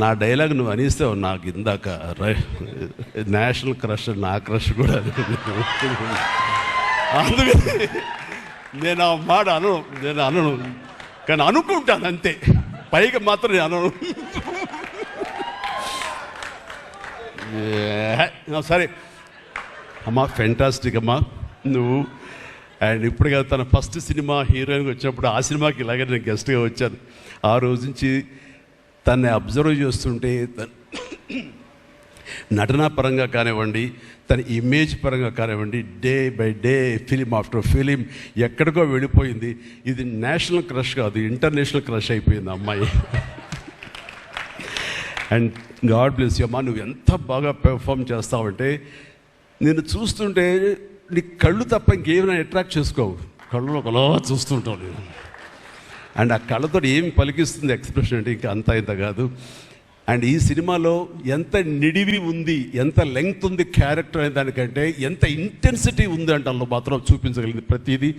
నా డైలాగ్ నువ్వు అనిస్తావు నాకు ఇందాక నేషనల్ క్రష్, నా క్రష్ కూడా అందుకని నేను ఆ మాట అనను కానీ అనుకుంటాను అంతే, పైకి మాత్రం నేను అనను. సరే అమ్మా, ఫెంటాస్టిక్ అమ్మా నువ్వు. అండ్ ఇప్పుడుగా తన ఫస్ట్ సినిమా హీరోయిన్గా వచ్చినప్పుడు ఆ సినిమాకి ఇలాగే నేను గెస్ట్గా వచ్చాను. ఆ రోజు నుంచి తన్ని అబ్జర్వ్ చేస్తుంటే నటనా పరంగా కానివ్వండి, తన ఇమేజ్ పరంగా కానివ్వండి, day by day film after film ఎక్కడికో వెళ్ళిపోయింది. ఇది నేషనల్ క్రష్ కాదు, ఇంటర్నేషనల్ క్రష్ అయిపోయింది అమ్మాయి. అండ్ గాడ్ బ్లెస్ యూ అమ్మా, నువ్వు ఎంత బాగా పెర్ఫామ్ చేస్తావంటే నేను చూస్తుంటే నీ కళ్ళు తప్ప ఇంకేమైనా అట్రాక్ట్ చేసుకోవు, కళ్ళు ఒకలా చూస్తుంటావు నేను. అండ్ ఆ కళ్ళతో ఏం పలికిస్తుంది ఎక్స్ప్రెషన్ అంటే ఇంకా అంత ఇంత కాదు. అండ్ ఈ సినిమాలో ఎంత నిడివి ఉంది, ఎంత లెంగ్త్ ఉంది క్యారెక్టర్ అనే దానికంటే ఎంత ఇంటెన్సిటీ ఉంది అంటే అందులో మాత్రం చూపించగలిగింది ప్రతిదీ.